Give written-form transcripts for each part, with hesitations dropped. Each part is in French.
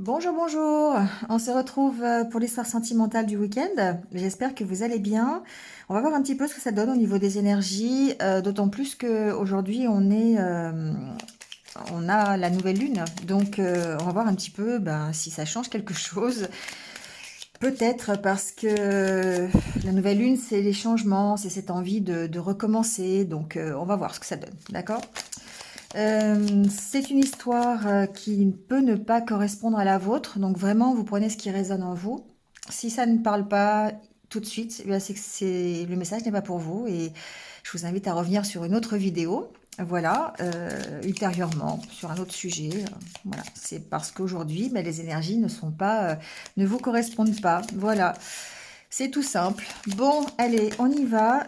Bonjour, bonjour. On se retrouve pour l'histoire sentimentale du week-end. J'espère que vous allez bien. On va voir un petit peu ce que ça donne au niveau des énergies, d'autant plus qu'aujourd'hui on a la nouvelle lune. Donc on va voir un petit peu si ça change quelque chose. Peut-être parce que la nouvelle lune, c'est les changements, c'est cette envie de recommencer. Donc on va voir ce que ça donne, d'accord? C'est une histoire qui peut ne pas correspondre à la vôtre, donc vraiment vous prenez ce qui résonne en vous. Si ça ne parle pas tout de suite, eh bien, c'est que le message n'est pas pour vous et je vous invite à revenir sur une autre vidéo, voilà, ultérieurement sur un autre sujet. Voilà, c'est parce qu'aujourd'hui, les énergies ne vous correspondent pas. Voilà. C'est tout simple. Bon, allez, on y va,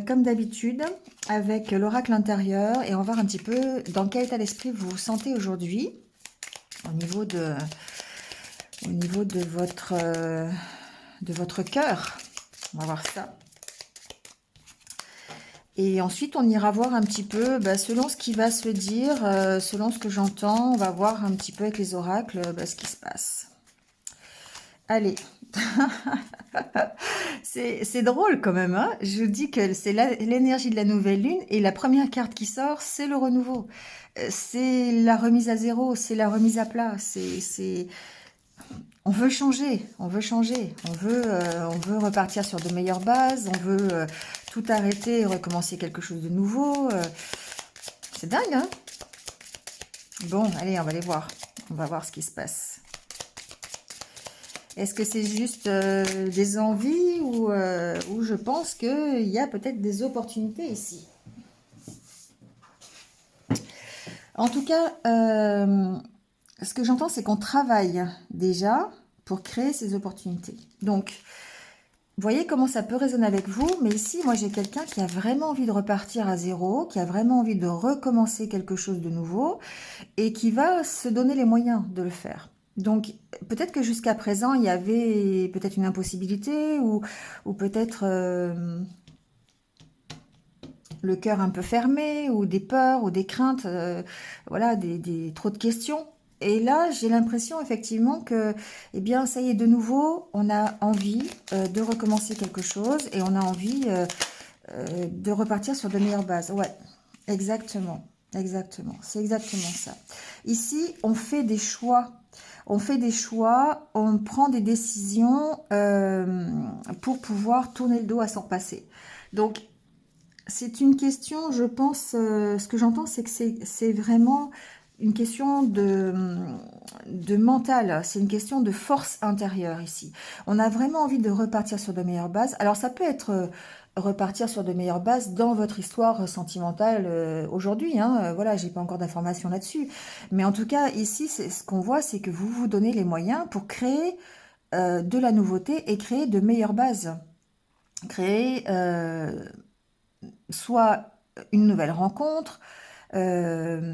comme d'habitude, avec l'oracle intérieur, et on va voir un petit peu dans quel état d'esprit vous vous sentez aujourd'hui, au niveau de votre cœur. On va voir ça. Et ensuite, on ira voir un petit peu, selon ce qui va se dire, selon ce que j'entends, on va voir un petit peu avec les oracles ce qui se passe. Allez. C'est drôle quand même, hein. Je vous dis que c'est l'énergie de la nouvelle lune et la première carte qui sort, c'est le renouveau. C'est la remise à zéro, c'est la remise à plat. On veut changer, on veut changer, on veut repartir sur de meilleures bases, on veut tout arrêter et recommencer quelque chose de nouveau. C'est dingue, hein? Bon, allez, on va aller voir. On va voir ce qui se passe. Est-ce que c'est juste des envies ou je pense qu'il y a peut-être des opportunités ici? En tout cas, ce que j'entends, c'est qu'on travaille déjà pour créer ces opportunités. Donc, vous voyez comment ça peut résonner avec vous, mais ici, moi, j'ai quelqu'un qui a vraiment envie de repartir à zéro, qui a vraiment envie de recommencer quelque chose de nouveau et qui va se donner les moyens de le faire. Donc, peut-être que jusqu'à présent, il y avait peut-être une impossibilité ou peut-être le cœur un peu fermé ou des peurs ou des craintes, voilà, trop de questions. Et là, j'ai l'impression effectivement que, eh bien, ça y est, de nouveau, on a envie de recommencer quelque chose et on a envie de repartir sur de meilleures bases. Ouais, exactement, exactement, c'est exactement ça. Ici, on fait des choix. On fait des choix, on prend des décisions pour pouvoir tourner le dos à son passé. Donc, c'est une question, je pense, ce que j'entends, c'est que c'est vraiment une question de mental, c'est une question de force intérieure ici. On a vraiment envie de repartir sur de meilleures bases. Alors ça peut être repartir sur de meilleures bases dans votre histoire sentimentale aujourd'hui, hein. Voilà, j'ai pas encore d'informations là-dessus. Mais en tout cas, ici, ce qu'on voit, c'est que vous vous donnez les moyens pour créer de la nouveauté et créer de meilleures bases. Créer soit une nouvelle rencontre,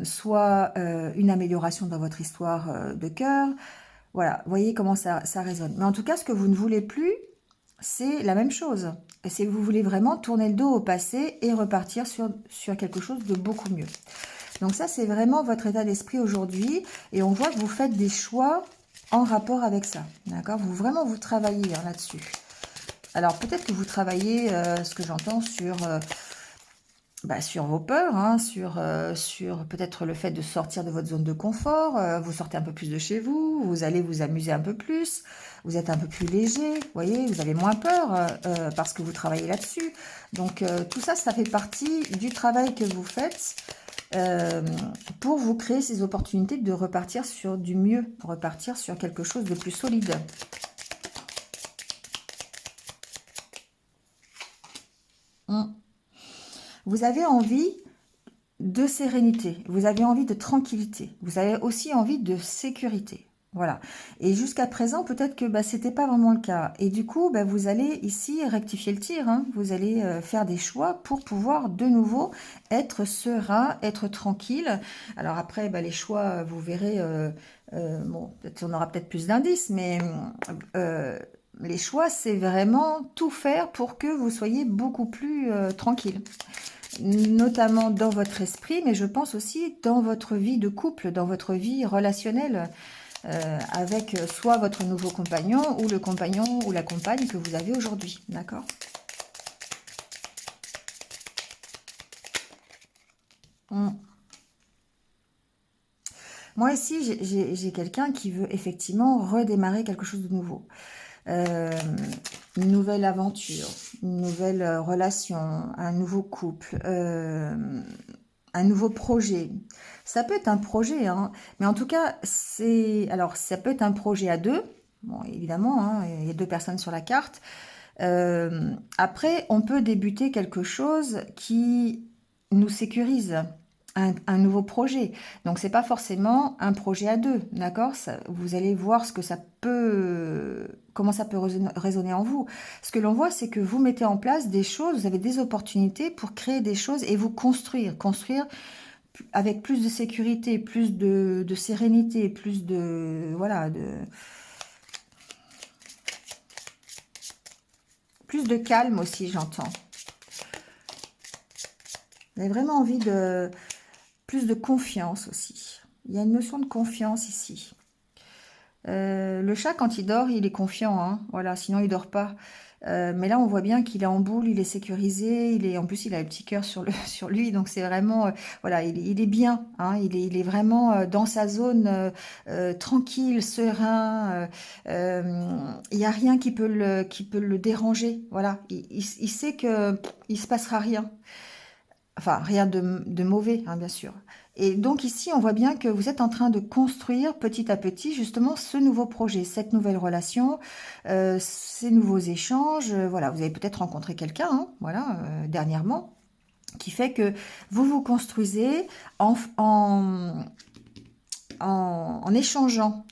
soit une amélioration dans votre histoire de cœur. Voilà, voyez comment ça résonne. Mais en tout cas, ce que vous ne voulez plus, c'est la même chose. Et c'est que vous voulez vraiment tourner le dos au passé et repartir sur quelque chose de beaucoup mieux. Donc ça, c'est vraiment votre état d'esprit aujourd'hui. Et on voit que vous faites des choix en rapport avec ça. D'accord? Vous travaillez là-dessus. Alors peut-être que vous travaillez, ce que j'entends, sur vos peurs, hein, sur peut-être le fait de sortir de votre zone de confort, vous sortez un peu plus de chez vous, vous allez vous amuser un peu plus, vous êtes un peu plus léger, vous voyez, vous avez moins peur parce que vous travaillez là-dessus. Donc tout ça, ça fait partie du travail que vous faites pour vous créer ces opportunités de repartir sur du mieux, pour repartir sur quelque chose de plus solide. Vous avez envie de sérénité, vous avez envie de tranquillité, vous avez aussi envie de sécurité. Voilà. Et jusqu'à présent, peut-être que c'était pas vraiment le cas. Et du coup, vous allez ici rectifier le tir, hein. Vous allez faire des choix pour pouvoir de nouveau être serein, être tranquille. Alors après, les choix, vous verrez, bon, on aura peut-être plus d'indices, mais les choix, c'est vraiment tout faire pour que vous soyez beaucoup plus tranquille, notamment dans votre esprit, mais je pense aussi dans votre vie de couple, dans votre vie relationnelle. avec soit votre nouveau compagnon ou la compagne que vous avez aujourd'hui, d'accord? Mm. Moi ici, j'ai quelqu'un qui veut effectivement redémarrer quelque chose de nouveau. Euh, une nouvelle aventure, une nouvelle relation, un nouveau couple, un nouveau projet. Ça peut être un projet, hein, mais en tout cas, alors ça peut être un projet à deux. Bon, évidemment, hein, il y a deux personnes sur la carte. Après, on peut débuter quelque chose qui nous sécurise, un nouveau projet. Donc, c'est pas forcément un projet à deux, d'accord? Vous allez voir ce que ça peut, comment ça peut résonner en vous. Ce que l'on voit, c'est que vous mettez en place des choses, vous avez des opportunités pour créer des choses et vous construire avec plus de sécurité, plus de sérénité, plus de, voilà, plus de calme aussi, j'entends. Vous avez vraiment envie de plus de confiance aussi. Il y a une notion de confiance ici. Le chat, quand il dort, il est confiant, hein, voilà, sinon il dort pas. Mais là, on voit bien qu'il est en boule, il est sécurisé, en plus, il a le petit cœur sur lui, donc c'est vraiment, voilà, il est bien, hein, il est vraiment dans sa zone tranquille, serein. Il n'y a rien qui peut le déranger, voilà. Il sait que il se passera rien. Enfin, rien de mauvais, hein, bien sûr. Et donc ici, on voit bien que vous êtes en train de construire petit à petit justement ce nouveau projet, cette nouvelle relation, ces nouveaux échanges. Voilà, vous avez peut-être rencontré quelqu'un, hein, voilà, dernièrement, qui fait que vous vous construisez en échangeant,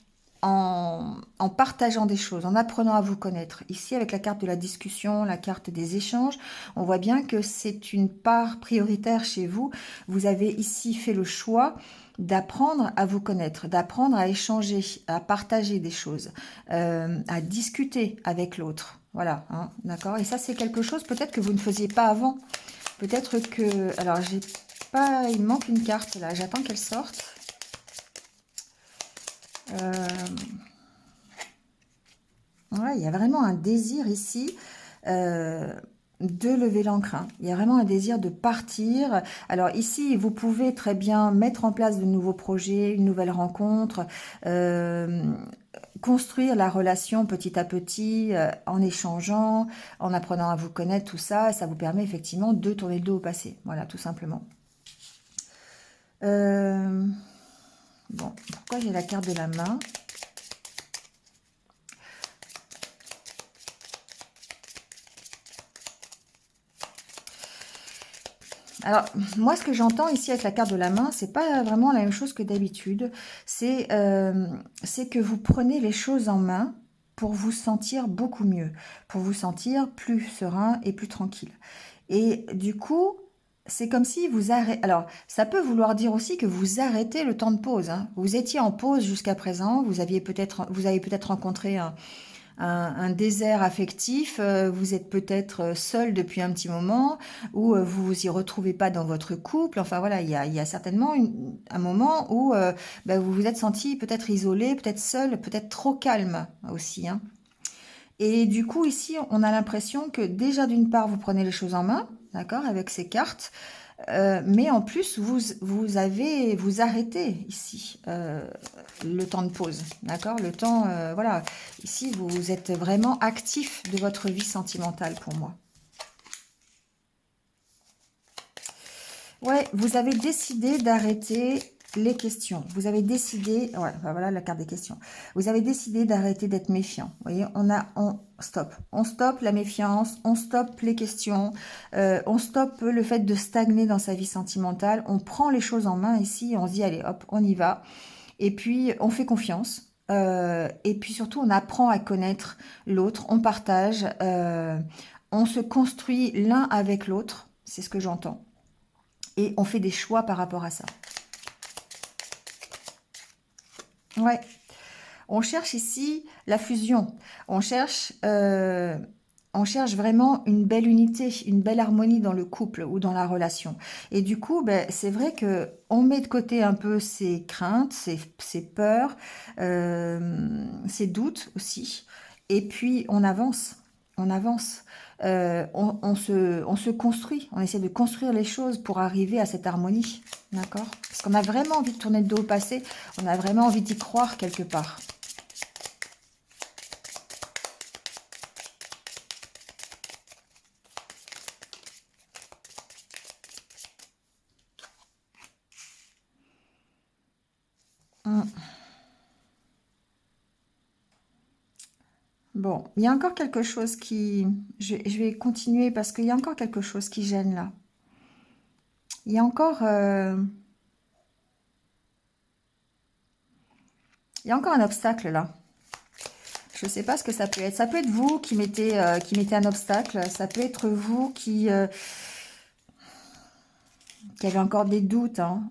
en partageant des choses, en apprenant à vous connaître. Ici, avec la carte de la discussion, la carte des échanges, on voit bien que c'est une part prioritaire chez vous. Vous avez ici fait le choix d'apprendre à vous connaître, d'apprendre à échanger, à partager des choses, à discuter avec l'autre. Voilà, hein, d'accord. Et ça, c'est quelque chose peut-être que vous ne faisiez pas avant. Peut-être que... Alors, j'ai pas... Il me manque une carte, là. J'attends qu'elle sorte. Ouais, il y a vraiment un désir ici de lever l'ancre, hein. Il y a vraiment un désir de partir. Alors ici, vous pouvez très bien mettre en place de nouveaux projets, une nouvelle rencontre, euh, construire la relation petit à petit en échangeant, en apprenant à vous connaître, tout ça. Et ça vous permet effectivement de tourner le dos au passé. Voilà, tout simplement. Euh, bon, pourquoi j'ai la carte de la main? Alors, moi, ce que j'entends ici avec la carte de la main, c'est pas vraiment la même chose que d'habitude. C'est que vous prenez les choses en main pour vous sentir beaucoup mieux, pour vous sentir plus serein et plus tranquille. Et du coup, c'est comme si vous arrêtez... Alors, ça peut vouloir dire aussi que vous arrêtez le temps de pause, hein. Vous étiez en pause jusqu'à présent, vous avez peut-être rencontré un désert affectif, vous êtes peut-être seul depuis un petit moment, ou vous vous y retrouvez pas dans votre couple. Enfin voilà, il y a certainement un moment où vous vous êtes senti peut-être isolé, peut-être seul, peut-être trop calme aussi, hein. Et du coup, ici, on a l'impression que déjà d'une part, vous prenez les choses en main, d'accord, avec ces cartes, mais en plus, vous arrêtez ici le temps de pause, d'accord? Le temps, voilà. Ici, vous êtes vraiment actif de votre vie sentimentale pour moi. Ouais, vous avez décidé d'arrêter les questions. Vous avez décidé, ouais, voilà la carte des questions. Vous avez décidé d'arrêter d'être méfiant. Vous voyez, on stoppe la méfiance, on stoppe les questions, on stoppe le fait de stagner dans sa vie sentimentale. On prend les choses en main ici, on se dit allez hop, on y va. Et puis on fait confiance. Et puis surtout, on apprend à connaître l'autre, on partage, on se construit l'un avec l'autre. C'est ce que j'entends. Et on fait des choix par rapport à ça. Ouais. On cherche ici la fusion. On cherche on cherche vraiment une belle unité, une belle harmonie dans le couple ou dans la relation. Et du coup, ben, c'est vrai que on met de côté un peu ses craintes, ses peurs, ses doutes aussi. Et puis, on avance. On avance. On se construit. On essaie de construire les choses pour arriver à cette harmonie. D'accord? Parce qu'on a vraiment envie de tourner le dos au passé. On a vraiment envie d'y croire quelque part. Hum. Bon, il y a encore quelque chose qui... je vais continuer parce qu'il y a encore quelque chose qui gêne là. Il y a encore, il y a encore un obstacle là. Je ne sais pas ce que ça peut être. Ça peut être vous qui mettez un obstacle. Ça peut être vous qui avez encore des doutes, hein.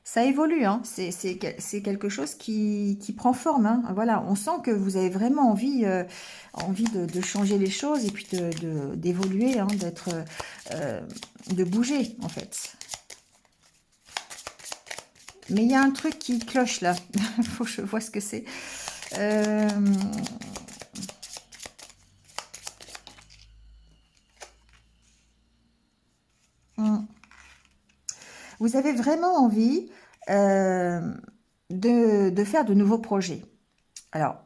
Ça évolue, hein. C'est quelque chose qui prend forme, hein. Voilà, on sent que vous avez vraiment envie, envie de changer les choses et puis d'évoluer, hein, de bouger en fait. Mais il y a un truc qui cloche là. Il faut que je vois ce que c'est. Euh, hmm. Vous avez vraiment envie de faire de nouveaux projets. Alors,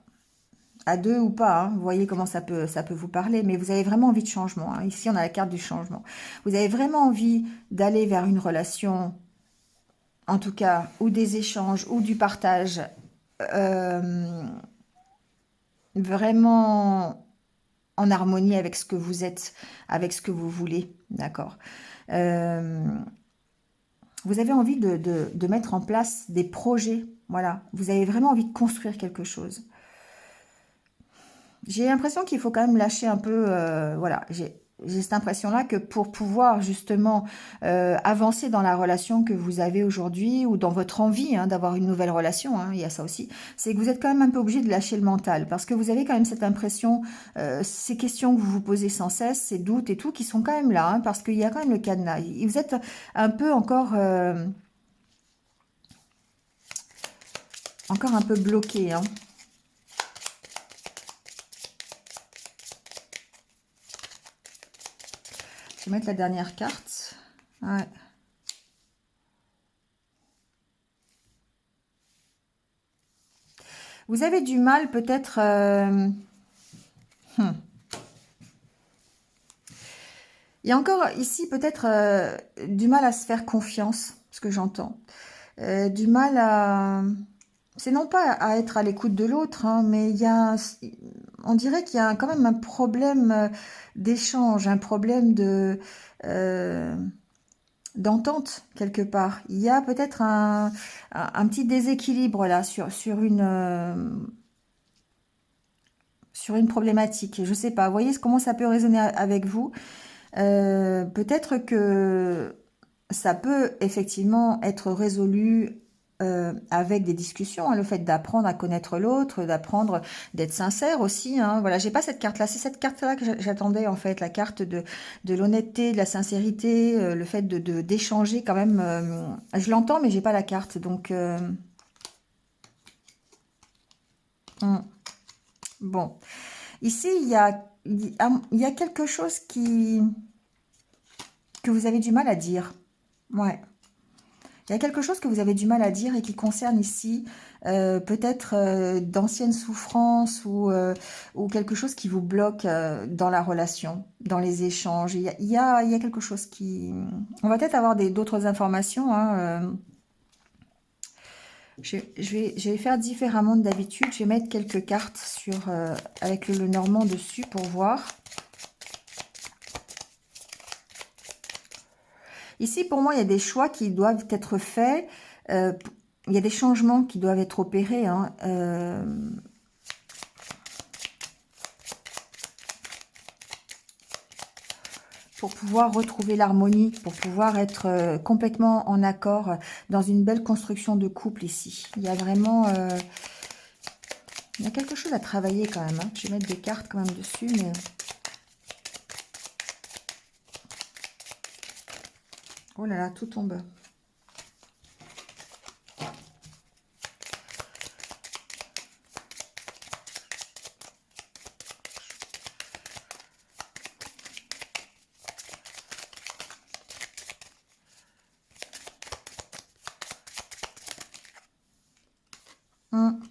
à deux ou pas, hein, vous voyez comment ça peut vous parler, mais vous avez vraiment envie de changement, hein. Ici, on a la carte du changement. Vous avez vraiment envie d'aller vers une relation, en tout cas, ou des échanges, ou du partage, euh, vraiment en harmonie avec ce que vous êtes, avec ce que vous voulez, d'accord. Euh, Vous avez envie de mettre en place des projets, voilà. Vous avez vraiment envie de construire quelque chose. J'ai l'impression qu'il faut quand même lâcher un peu, voilà. J'ai cette impression-là que pour pouvoir justement avancer dans la relation que vous avez aujourd'hui ou dans votre envie, hein, d'avoir une nouvelle relation, hein, il y a ça aussi, c'est que vous êtes quand même un peu obligé de lâcher le mental parce que vous avez quand même cette impression, ces questions que vous vous posez sans cesse, ces doutes et tout, qui sont quand même là, hein, parce qu'il y a quand même le cadenas. Et vous êtes un peu encore un peu bloqué, hein. Je vais mettre la dernière carte. Ouais. Vous avez du mal peut-être... hmm. Il y a encore ici peut-être du mal à se faire confiance, ce que j'entends. Du mal à... C'est non pas à être à l'écoute de l'autre, hein, mais il y a, on dirait qu'il y a quand même un problème d'échange, un problème euh, d'entente quelque part. Il y a peut-être un petit déséquilibre là sur une problématique. Je sais pas. Vous voyez comment ça peut résonner avec vous? Peut-être que ça peut effectivement être résolu avec des discussions, hein, le fait d'apprendre à connaître l'autre, d'apprendre d'être sincère aussi, hein. Voilà, j'ai pas cette carte-là, c'est cette carte-là que j'attendais en fait, la carte de l'honnêteté, de la sincérité, le fait d'échanger quand même. Je l'entends, mais j'ai pas la carte, donc hmm. Bon. Ici, il y a quelque chose que vous avez du mal à dire. Ouais. Il y a quelque chose que vous avez du mal à dire et qui concerne ici peut-être d'anciennes souffrances ou quelque chose qui vous bloque dans la relation, dans les échanges. Il y a quelque chose qui... On va peut-être avoir d'autres informations, hein, je vais faire différemment d'habitude. Je vais mettre quelques cartes avec le Normand dessus pour voir. Ici, pour moi, il y a des choix qui doivent être faits. Il y a des changements qui doivent être opérés, hein. Pour pouvoir retrouver l'harmonie, pour pouvoir être complètement en accord dans une belle construction de couple ici. Il y a vraiment... il y a quelque chose à travailler quand même, hein. Je vais mettre des cartes quand même dessus, mais... Oh là là, tout tombe. Hum.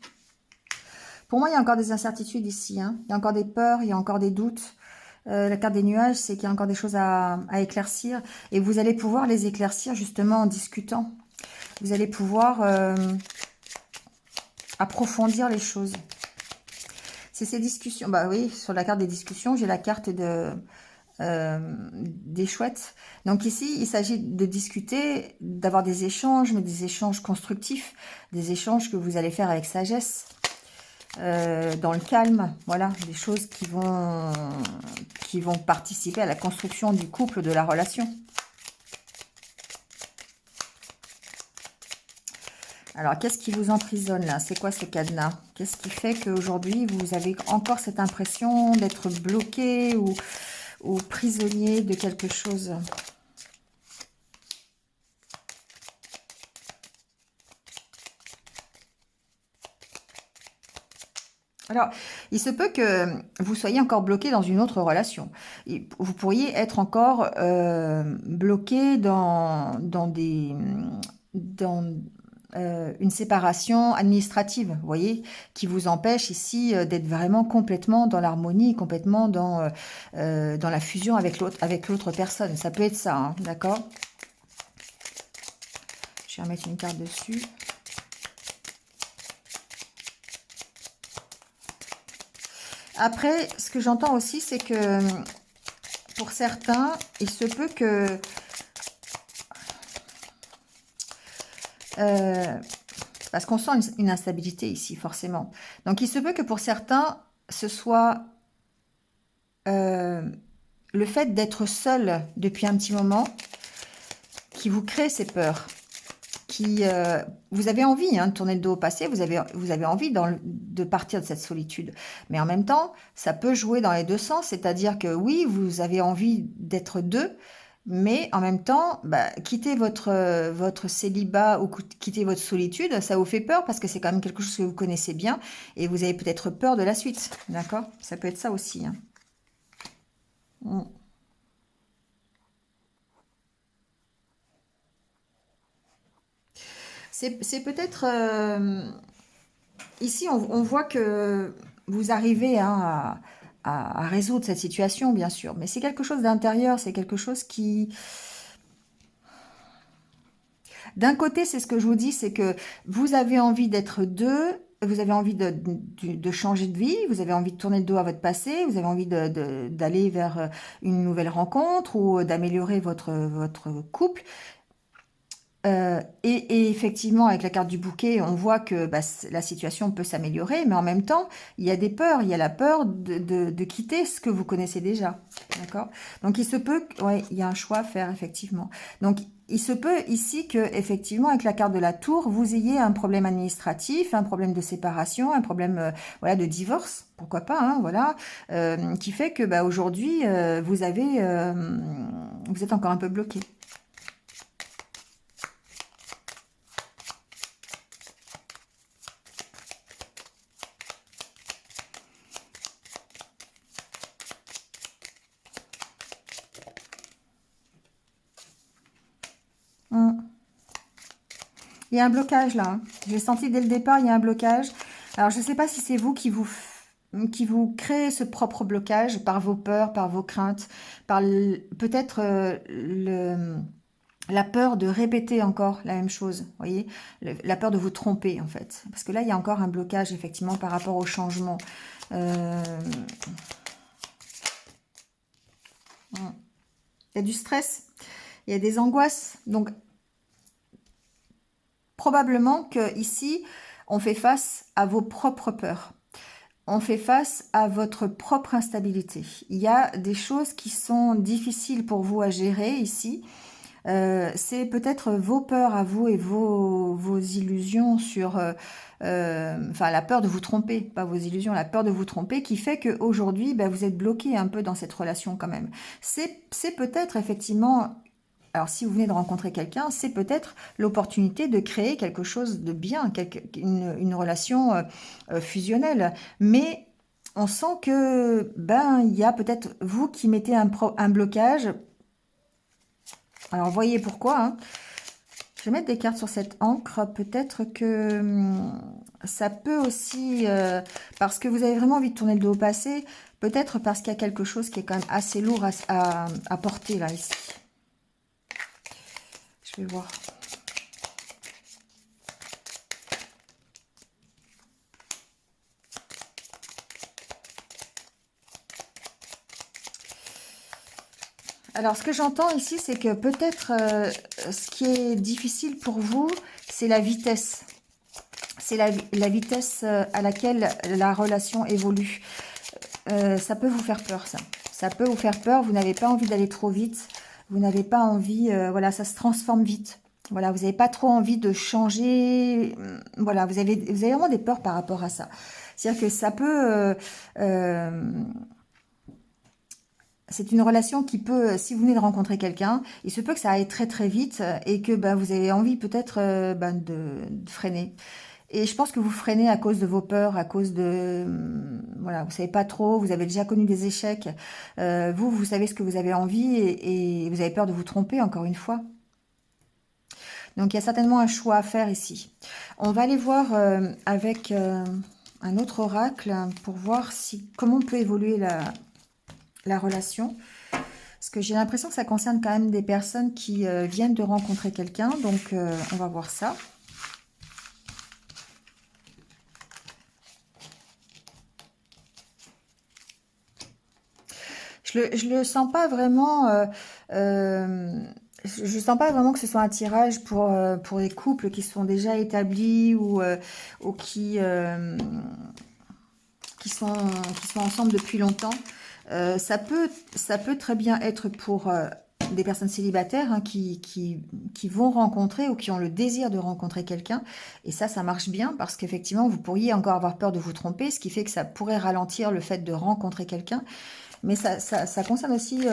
Pour moi, il y a encore des incertitudes ici, hein. Il y a encore des peurs, il y a encore des doutes. La carte des nuages, c'est qu'il y a encore des choses à éclaircir. Et vous allez pouvoir les éclaircir justement en discutant. Vous allez pouvoir approfondir les choses. C'est ces discussions. Bah oui, sur la carte des discussions, j'ai la carte des chouettes. Donc ici, il s'agit de discuter, d'avoir des échanges, mais des échanges constructifs, des échanges que vous allez faire avec sagesse. Dans le calme, voilà, des choses qui vont participer à la construction du couple, de la relation. Alors, qu'est-ce qui vous emprisonne là? C'est quoi ce cadenas? Qu'est-ce qui fait qu'aujourd'hui, vous avez encore cette impression d'être bloqué ou prisonnier de quelque chose? Alors, il se peut que vous soyez encore bloqué dans une autre relation. Vous pourriez être encore bloqué dans une séparation administrative, vous voyez, qui vous empêche ici d'être vraiment complètement dans l'harmonie, complètement dans la fusion avec l'autre personne. Ça peut être ça, hein, d'accord? Je vais remettre une carte dessus. Après, ce que j'entends aussi, c'est que pour certains, il se peut que... parce qu'on sent une instabilité ici, forcément. Donc, il se peut que pour certains, ce soit le fait d'être seul depuis un petit moment qui vous crée ces peurs. Vous avez envie de tourner le dos au passé, vous avez envie de partir de cette solitude. Mais en même temps, ça peut jouer dans les deux sens, c'est-à-dire que oui, vous avez envie d'être deux, mais en même temps, quitter votre célibat ou quitter votre solitude, ça vous fait peur parce que c'est quand même quelque chose que vous connaissez bien et vous avez peut-être peur de la suite, d'accord? Ça peut être ça aussi, hein. Mm. C'est peut-être... ici, on voit que vous arrivez à résoudre cette situation, bien sûr. Mais c'est quelque chose d'intérieur, c'est quelque chose qui... D'un côté, c'est ce que je vous dis, c'est que vous avez envie d'être deux, vous avez envie de changer de vie, vous avez envie de tourner le dos à votre passé, vous avez envie d'aller vers une nouvelle rencontre ou d'améliorer votre couple. Et effectivement, avec la carte du bouquet, on voit que la situation peut s'améliorer, mais en même temps, il y a des peurs. Il y a la peur de quitter ce que vous connaissez déjà. D'accord? Donc, il se peut... Ouais, il y a un choix à faire, effectivement. Donc, il se peut ici que, effectivement, avec la carte de la tour, vous ayez un problème administratif, un problème de séparation, un problème voilà, de divorce, pourquoi pas, hein, voilà, qui fait que aujourd'hui, vous êtes encore un peu bloqué. Hum. Il y a un blocage là, hein. J'ai senti dès le départ, il y a un blocage. Alors, je ne sais pas si c'est vous qui vous créez ce propre blocage par vos peurs, par vos craintes, par peut-être la peur de répéter encore la même chose, vous voyez, la peur de vous tromper en fait. Parce que là, il y a encore un blocage effectivement par rapport au changement. Euh, il y a du stress, il y a des angoisses. Donc, probablement que ici, on fait face à vos propres peurs. On fait face à votre propre instabilité. Il y a des choses qui sont difficiles pour vous à gérer ici. C'est peut-être vos peurs à vous et vos illusions sur... enfin, la peur de vous tromper, pas vos illusions, la peur de vous tromper qui fait qu'aujourd'hui, vous êtes bloqué un peu dans cette relation quand même. C'est peut-être effectivement alors si vous venez de rencontrer quelqu'un, c'est peut-être l'opportunité de créer quelque chose de bien, une relation fusionnelle. Mais on sent que, ben, il y a peut-être vous qui mettez un blocage. Alors, voyez pourquoi, hein. Je vais mettre des cartes sur cette encre. Peut-être que ça peut aussi, parce que vous avez vraiment envie de tourner le dos au passé, peut-être parce qu'il y a quelque chose qui est quand même assez lourd à porter, là, ici. Je vais voir. Alors, ce que j'entends ici, c'est que peut-être ce qui est difficile pour vous, c'est la vitesse. C'est la vitesse à laquelle la relation évolue. Ça peut vous faire peur, ça. Ça peut vous faire peur. Vous n'avez pas envie d'aller trop vite. Vous n'avez pas envie... voilà, ça se transforme vite. Voilà, vous n'avez pas trop envie de changer. Voilà, vous avez vraiment des peurs par rapport à ça. C'est-à-dire que ça peut... c'est une relation qui peut, si vous venez de rencontrer quelqu'un, il se peut que ça aille très très vite et que ben, vous avez envie peut-être de freiner. Et je pense que vous freinez à cause de vos peurs, à cause de... voilà, vous savez pas trop, vous avez déjà connu des échecs. Vous savez ce que vous avez envie et vous avez peur de vous tromper, encore une fois. Donc, il y a certainement un choix à faire ici. On va aller voir avec un autre oracle pour voir comment peut évoluer la relation. Parce que j'ai l'impression que ça concerne quand même des personnes qui viennent de rencontrer quelqu'un. Donc, on va voir ça. Je le sens pas vraiment... je sens pas vraiment que ce soit un tirage pour les couples qui sont déjà établis ou qui sont ensemble depuis longtemps. Ça peut très bien être pour des personnes célibataires hein, qui vont rencontrer ou qui ont le désir de rencontrer quelqu'un. Et ça marche bien parce qu'effectivement, vous pourriez encore avoir peur de vous tromper, ce qui fait que ça pourrait ralentir le fait de rencontrer quelqu'un. Mais ça concerne aussi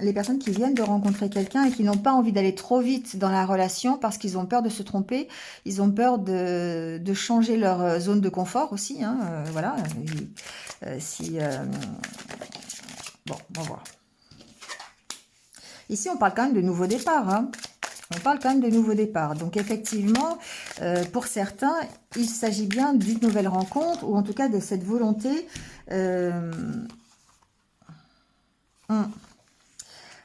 les personnes qui viennent de rencontrer quelqu'un et qui n'ont pas envie d'aller trop vite dans la relation parce qu'ils ont peur de se tromper. Ils ont peur de changer leur zone de confort aussi. Hein, voilà. Bon, on va voir. Ici, on parle quand même de nouveau départ. Hein. On parle quand même de nouveau départ. Donc, effectivement, pour certains, il s'agit bien d'une nouvelle rencontre ou en tout cas de cette volonté...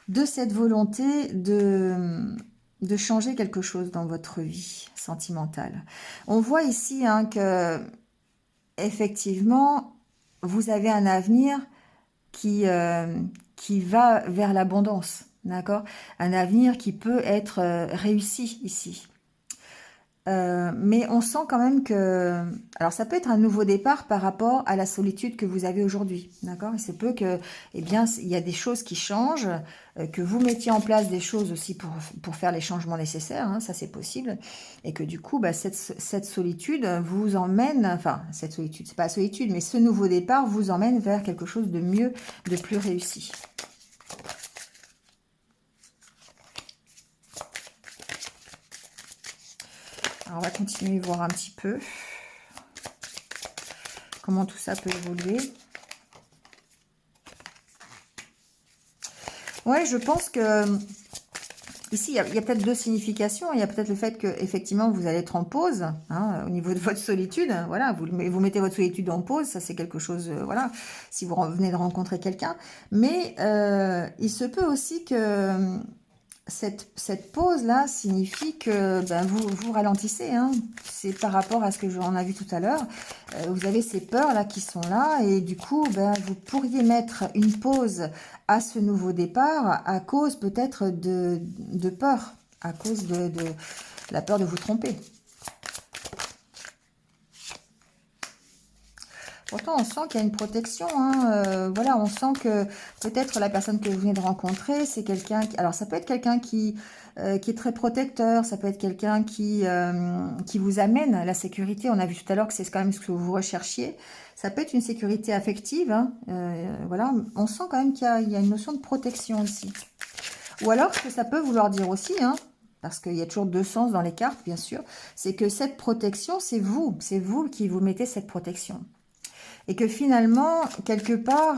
de cette volonté de changer quelque chose dans votre vie sentimentale. On voit ici hein, que effectivement vous avez un avenir qui va vers l'abondance, d'accord? Un avenir qui peut être réussi ici. Mais on sent quand même que... Alors, ça peut être un nouveau départ par rapport à la solitude que vous avez aujourd'hui, d'accord? Il se peut que, eh bien, il y a des choses qui changent, que vous mettiez en place des choses aussi pour faire les changements nécessaires, hein, ça c'est possible, et que du coup, bah, cette solitude vous emmène... Enfin, cette solitude, c'est pas la solitude, mais ce nouveau départ vous emmène vers quelque chose de mieux, de plus réussi. Alors, on va continuer à voir un petit peu comment tout ça peut évoluer. Ouais, je pense que ici, il y a peut-être deux significations. Il y a peut-être le fait que effectivement vous allez être en pause hein, au niveau de votre solitude. Voilà, vous mettez votre solitude en pause. Ça, c'est quelque chose, voilà, si vous venez de rencontrer quelqu'un. Mais il se peut aussi que... Cette pause-là signifie que ben, vous ralentissez. Hein. C'est par rapport à ce que j'en ai vu tout à l'heure. Vous avez ces peurs-là qui sont là. Et du coup, ben, vous pourriez mettre une pause à ce nouveau départ à cause peut-être de peur. À cause de la peur de vous tromper. Pourtant, on sent qu'il y a une protection. Hein. Voilà, on sent que peut-être la personne que vous venez de rencontrer, c'est quelqu'un... Alors, ça peut être quelqu'un qui est très protecteur. Ça peut être quelqu'un qui vous amène la sécurité. On a vu tout à l'heure que c'est quand même ce que vous recherchiez. Ça peut être une sécurité affective. Hein. Voilà, on sent quand même qu'il y a une notion de protection ici. Ou alors, ce que ça peut vouloir dire aussi, hein, parce qu'il y a toujours deux sens dans les cartes, bien sûr, c'est que cette protection, c'est vous qui vous mettez cette protection. Et que finalement, quelque part,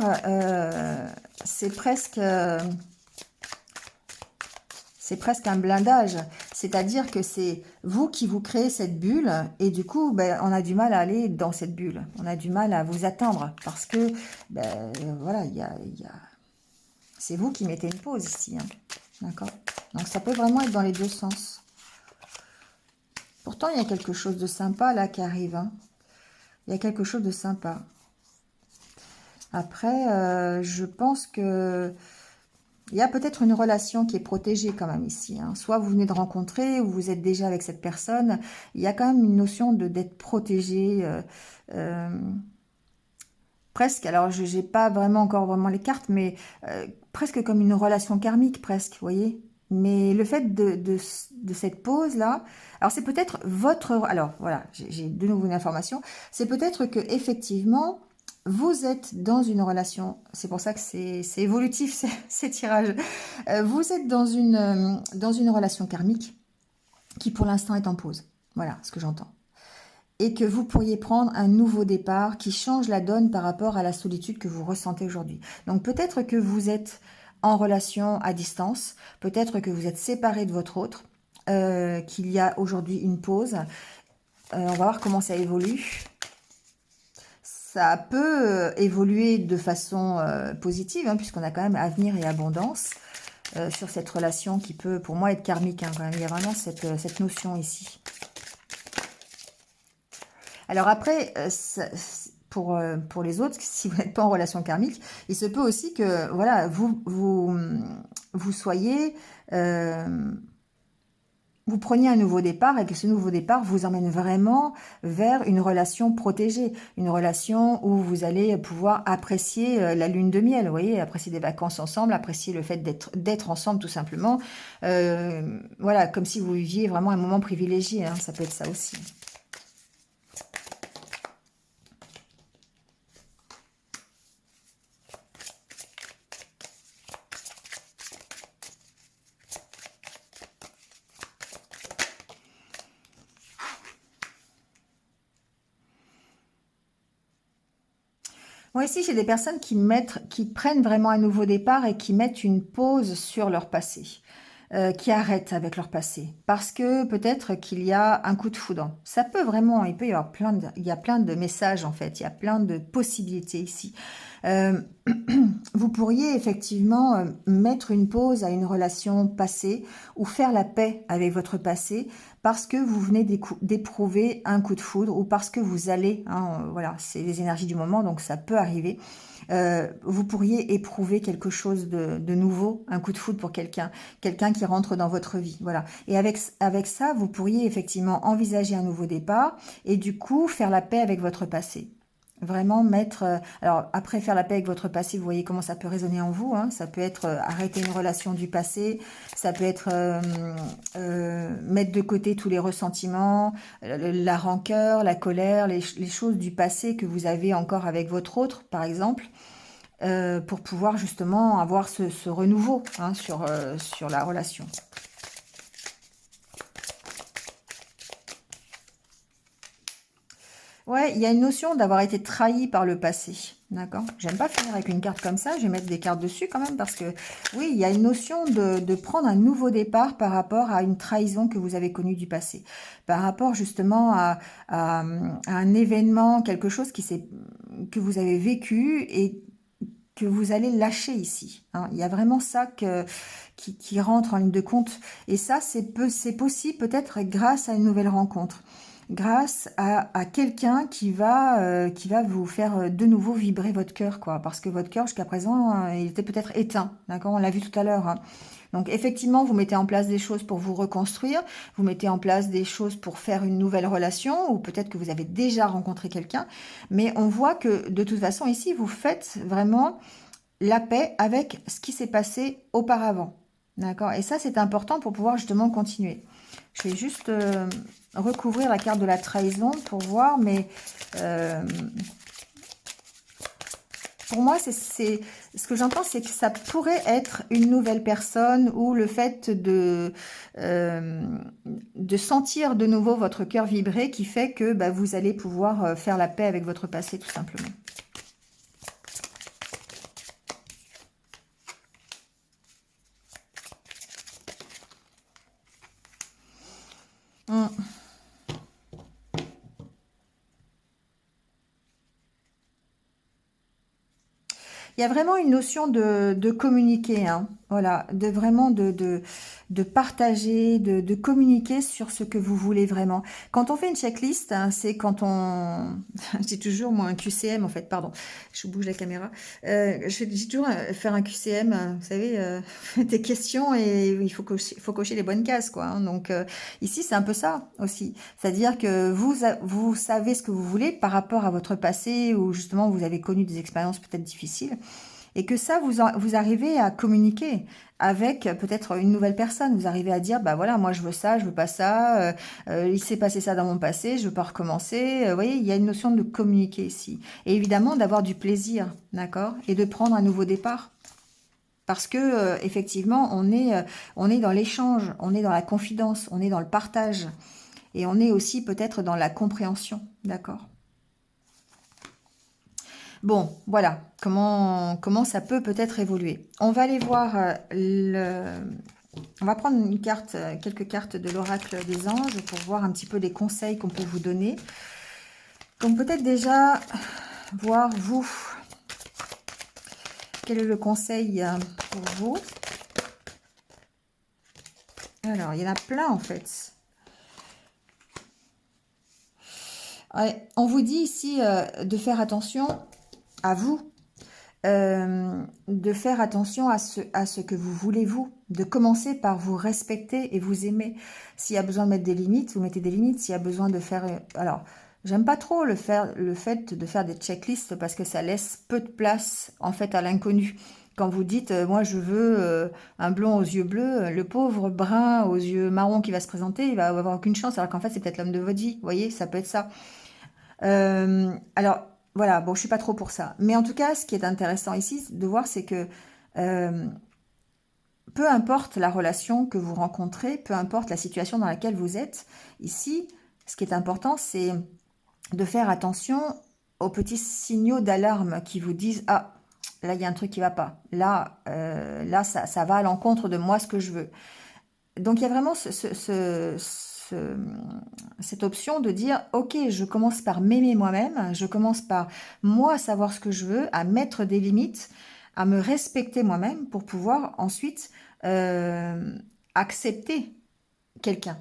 c'est presque un blindage. C'est-à-dire que c'est vous qui vous créez cette bulle et du coup, ben, on a du mal à aller dans cette bulle. On a du mal à vous atteindre parce que, ben, voilà, c'est vous qui mettez une pause ici. Hein. D'accord? Donc, ça peut vraiment être dans les deux sens. Pourtant, il y a quelque chose de sympa là qui arrive. Hein. Il y a quelque chose de sympa. Après, je pense que il y a peut-être une relation qui est protégée quand même ici. Hein. Soit vous venez de rencontrer ou vous êtes déjà avec cette personne. Il y a quand même une notion d'être protégé. Presque, alors je n'ai pas vraiment les cartes, mais presque comme une relation karmique, presque, vous voyez. Mais le fait de cette pause-là, alors c'est peut-être votre... Alors voilà, j'ai de nouveau une information. C'est peut-être que effectivement vous êtes dans une relation, c'est pour ça que c'est évolutif ces tirages. Vous êtes dans une relation karmique qui pour l'instant est en pause. Voilà ce que j'entends. Et que vous pourriez prendre un nouveau départ qui change la donne par rapport à la solitude que vous ressentez aujourd'hui. Donc peut-être que vous êtes en relation à distance, peut-être que vous êtes séparé de votre autre, qu'il y a aujourd'hui une pause. On va voir comment ça évolue. Ça peut évoluer de façon positive, hein, puisqu'on a quand même avenir et abondance sur cette relation qui peut, pour moi, être karmique. Hein, quand même. Il y a vraiment cette notion ici. Alors après, pour les autres, si vous n'êtes pas en relation karmique, il se peut aussi que voilà, vous soyez... vous preniez un nouveau départ et que ce nouveau départ vous emmène vraiment vers une relation protégée, une relation où vous allez pouvoir apprécier la lune de miel, vous voyez, apprécier des vacances ensemble, apprécier le fait d'être ensemble tout simplement. Voilà, comme si vous viviez vraiment un moment privilégié, hein, ça peut être ça aussi. Moi ici, j'ai des personnes qui prennent vraiment un nouveau départ et qui mettent une pause sur leur passé, qui arrêtent avec leur passé, parce que peut-être qu'il y a un coup de foudre. Ça peut vraiment, il peut y avoir il y a plein de messages en fait, il y a plein de possibilités ici. Euh, vous pourriez effectivement mettre une pause à une relation passée ou faire la paix avec votre passé parce que vous venez d'éprouver un coup de foudre ou parce que vous allez, hein, voilà, c'est les énergies du moment, donc ça peut arriver. Vous pourriez éprouver quelque chose de nouveau, un coup de foudre pour quelqu'un qui rentre dans votre vie, voilà. Et avec ça, vous pourriez effectivement envisager un nouveau départ et du coup faire la paix avec votre passé. Vraiment mettre... alors, après faire la paix avec votre passé, vous voyez comment ça peut résonner en vous. Hein. Ça peut être arrêter une relation du passé. Ça peut être mettre de côté tous les ressentiments, la rancœur, la colère, les choses du passé que vous avez encore avec votre autre, par exemple, pour pouvoir justement avoir ce renouveau hein, sur la relation. Ouais, il y a une notion d'avoir été trahi par le passé, d'accord? J'aime pas finir avec une carte comme ça, je vais mettre des cartes dessus quand même parce que, oui, il y a une notion de prendre un nouveau départ par rapport à une trahison que vous avez connue du passé, par rapport justement à un événement, quelque chose que vous avez vécu et que vous allez lâcher ici. Hein. Il y a vraiment ça qui rentre en ligne de compte et ça, c'est possible peut-être grâce à une nouvelle rencontre, grâce à quelqu'un qui va vous faire de nouveau vibrer votre cœur, quoi. Parce que votre cœur, jusqu'à présent, il était peut-être éteint, d'accord? On l'a vu tout à l'heure. Hein. Donc, effectivement, vous mettez en place des choses pour vous reconstruire, vous mettez en place des choses pour faire une nouvelle relation, ou peut-être que vous avez déjà rencontré quelqu'un, mais on voit que, de toute façon, ici, vous faites vraiment la paix avec ce qui s'est passé auparavant, d'accord? Et ça, c'est important pour pouvoir justement continuer. Je vais juste recouvrir la carte de la trahison pour voir, mais pour moi, ce que j'entends, c'est que ça pourrait être une nouvelle personne ou le fait de sentir de nouveau votre cœur vibrer qui fait que bah, vous allez pouvoir faire la paix avec votre passé, tout simplement. Mm. Il y a vraiment une notion de communiquer, hein. Voilà, de vraiment de partager, de communiquer sur ce que vous voulez vraiment. Quand on fait une checklist, hein, c'est quand on... Je dis toujours, moi, un QCM, en fait, pardon, je bouge la caméra. Je dis toujours faire un QCM, vous savez, des questions et il faut cocher les bonnes cases, quoi, hein. Donc, ici, c'est un peu ça aussi. C'est-à-dire que vous savez ce que vous voulez par rapport à votre passé où, justement, vous avez connu des expériences peut-être difficiles. Et que ça, vous arrivez à communiquer avec peut-être une nouvelle personne. Vous arrivez à dire, bah voilà, moi je veux ça, je veux pas ça, il s'est passé ça dans mon passé, je veux pas recommencer. Vous voyez, il y a une notion de communiquer ici. Et évidemment, d'avoir du plaisir, d'accord? Et de prendre un nouveau départ. Parce que, effectivement, on est dans l'échange, on est dans la confidence, on est dans le partage. Et on est aussi peut-être dans la compréhension, d'accord? Bon, voilà, comment ça peut peut-être évoluer. On va aller voir On va prendre une carte, quelques cartes de l'oracle des anges pour voir un petit peu les conseils qu'on peut vous donner. Donc peut-être déjà voir vous, quel est le conseil pour vous. Alors, il y en a plein en fait. Ouais, on vous dit ici de faire attention à vous, de faire attention à ce que vous voulez vous, de commencer par vous respecter et vous aimer. S'il y a besoin de mettre des limites, vous mettez des limites. S'il y a besoin de faire... Alors, j'aime pas trop le fait de faire des checklists parce que ça laisse peu de place en fait à l'inconnu. Quand vous dites, moi je veux un blond aux yeux bleus, le pauvre brun aux yeux marrons qui va se présenter, il va avoir aucune chance, alors qu'en fait c'est peut-être l'homme de votre vie. Vous voyez, ça peut être ça. Alors, voilà, bon, je suis pas trop pour ça. Mais en tout cas, ce qui est intéressant ici de voir, c'est que euh, peu importe la relation que vous rencontrez, peu importe la situation dans laquelle vous êtes, ici, ce qui est important, c'est de faire attention aux petits signaux d'alarme qui vous disent « Ah, là, il y a un truc qui va pas. Là, ça va à l'encontre de moi, ce que je veux. » Donc, il y a vraiment cette option de dire, ok, je commence par m'aimer moi-même, je commence par moi savoir ce que je veux, à mettre des limites, à me respecter moi-même pour pouvoir ensuite accepter quelqu'un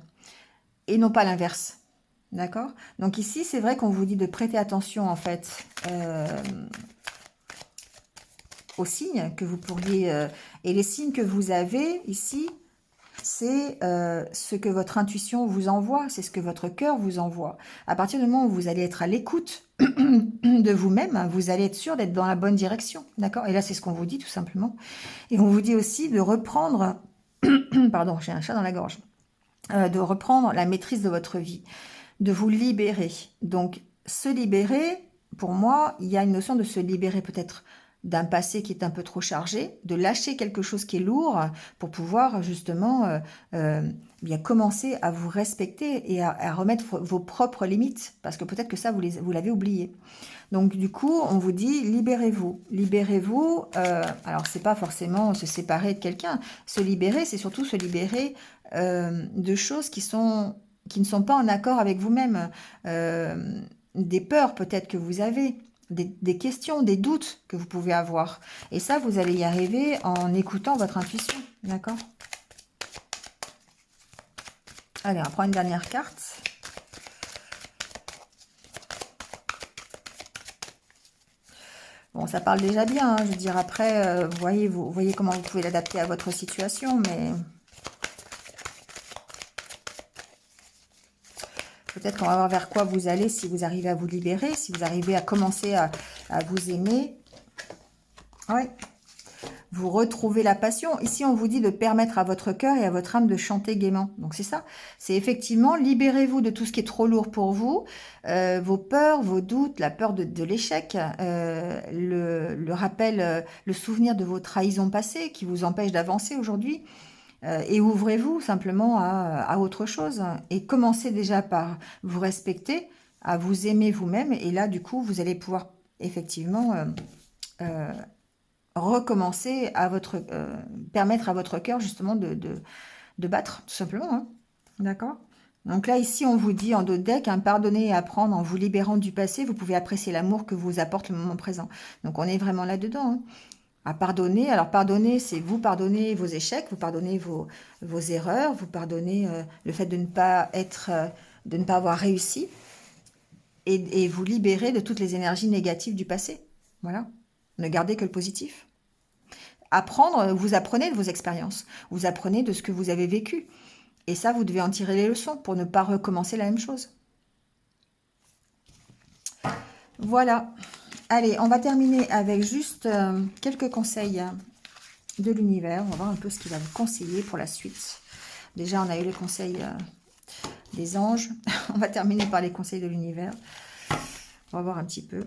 et non pas l'inverse. D'accord? Donc ici, c'est vrai qu'on vous dit de prêter attention en fait aux signes que vous pourriez... et les signes que vous avez ici, c'est ce que votre intuition vous envoie, c'est ce que votre cœur vous envoie. À partir du moment où vous allez être à l'écoute de vous-même, vous allez être sûr d'être dans la bonne direction, d'accord? Et là, c'est ce qu'on vous dit tout simplement. Et on vous dit aussi de reprendre, pardon, j'ai un chat dans la gorge, de reprendre la maîtrise de votre vie, de vous libérer. Donc, se libérer, pour moi, il y a une notion de se libérer peut-être d'un passé qui est un peu trop chargé, de lâcher quelque chose qui est lourd pour pouvoir justement bien commencer à vous respecter et à remettre vos propres limites, parce que peut-être que ça, vous l'avez oublié. Donc du coup, on vous dit libérez-vous. Libérez-vous, alors c'est pas forcément se séparer de quelqu'un. Se libérer, c'est surtout se libérer de choses qui ne sont pas en accord avec vous-même. Des peurs peut-être que vous avez, des questions, des doutes que vous pouvez avoir. Et ça, vous allez y arriver en écoutant votre intuition. D'accord? Allez, on prend une dernière carte. Bon, ça parle déjà bien, hein. Je veux dire, après, vous voyez comment vous pouvez l'adapter à votre situation, mais... Peut-être qu'on va voir vers quoi vous allez si vous arrivez à vous libérer, si vous arrivez à commencer à vous aimer. Ouais. vous retrouvez la passion. Ici, on vous dit de permettre à votre cœur et à votre âme de chanter gaiement. Donc, c'est ça. C'est effectivement, libérez-vous de tout ce qui est trop lourd pour vous, vos peurs, vos doutes, la peur de l'échec, le rappel, le souvenir de vos trahisons passées qui vous empêchent d'avancer aujourd'hui. Et ouvrez-vous simplement à autre chose. Et commencez déjà par vous respecter, à vous aimer vous-même. Et là, du coup, vous allez pouvoir effectivement euh, recommencer à permettre à votre cœur justement de battre, tout simplement. Hein. D'accord? Donc là, ici, on vous dit en dos de deck, hein, pardonner et apprendre en vous libérant du passé. Vous pouvez apprécier l'amour que vous apporte le moment présent. Donc on est vraiment là-dedans. Hein. À pardonner. Alors pardonner, c'est vous pardonner vos échecs, vous pardonnez vos erreurs, vous pardonnez le fait de ne pas être, de ne pas avoir réussi et vous libérer de toutes les énergies négatives du passé. Voilà. Ne gardez que le positif. Apprendre, vous apprenez de vos expériences, vous apprenez de ce que vous avez vécu. Et ça, vous devez en tirer les leçons pour ne pas recommencer la même chose. Voilà. Allez, on va terminer avec juste quelques conseils de l'univers. On va voir un peu ce qu'il va vous conseiller pour la suite. Déjà, on a eu les conseils des anges. On va terminer par les conseils de l'univers. On va voir un petit peu.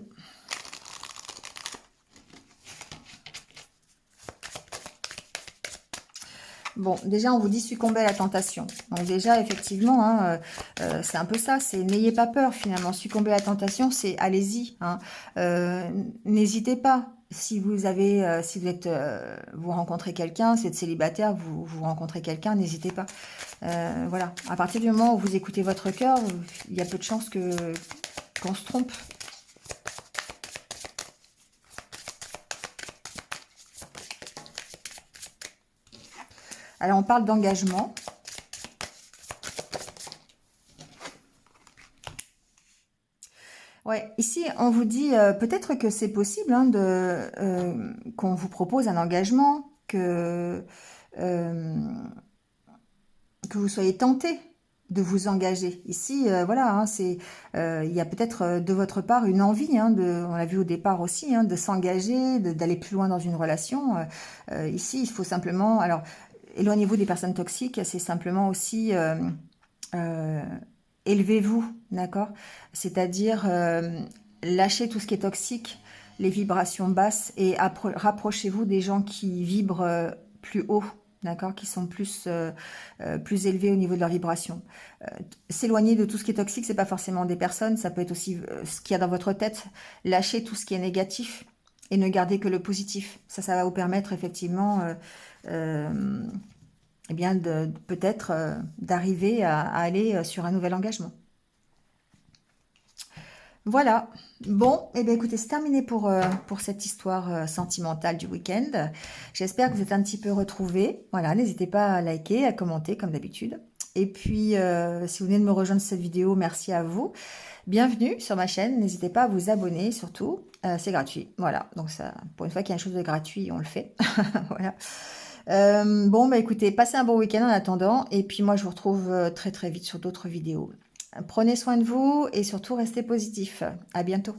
Bon, déjà, on vous dit succomber à la tentation. Donc déjà, effectivement, hein, c'est un peu ça. C'est n'ayez pas peur, finalement. Succomber à la tentation, c'est allez-y. Hein. N'hésitez pas. Si vous avez, si vous êtes, vous rencontrez quelqu'un, si vous êtes célibataire, vous rencontrez quelqu'un, n'hésitez pas. Voilà. À partir du moment où vous écoutez votre cœur, il y a peu de chances qu'on se trompe. Alors, on parle d'engagement. Ouais, ici, on vous dit peut-être que c'est possible hein, qu'on vous propose un engagement, que vous soyez tenté de vous engager. Ici, voilà, hein, il y a peut-être de votre part une envie, hein, on l'a vu au départ aussi, hein, de s'engager, d'aller plus loin dans une relation. Ici, il faut simplement, alors, éloignez-vous des personnes toxiques, c'est simplement aussi euh, élevez-vous, d'accord? C'est-à-dire lâchez tout ce qui est toxique, les vibrations basses et rapprochez-vous des gens qui vibrent plus haut, d'accord? Qui sont plus élevés au niveau de leur vibration. S'éloigner de tout ce qui est toxique, c'est pas forcément des personnes, ça peut être aussi ce qu'il y a dans votre tête. Lâchez tout ce qui est négatif et ne gardez que le positif. Ça va vous permettre effectivement eh bien peut-être d'arriver à aller sur un nouvel engagement. Voilà. Bon, eh bien écoutez, c'est terminé pour cette histoire sentimentale du week-end. J'espère que vous êtes un petit peu retrouvés. Voilà, n'hésitez pas à liker, à commenter comme d'habitude. Et puis, si vous venez de me rejoindre sur cette vidéo, merci à vous. Bienvenue sur ma chaîne. N'hésitez pas à vous abonner surtout. C'est gratuit. Voilà, donc ça, pour une fois qu'il y a quelque chose de gratuit, on le fait. Voilà. Bon, bah écoutez, passez un bon week-end en attendant. Et puis moi, je vous retrouve très très vite sur d'autres vidéos. Prenez soin de vous et surtout restez positifs. À bientôt.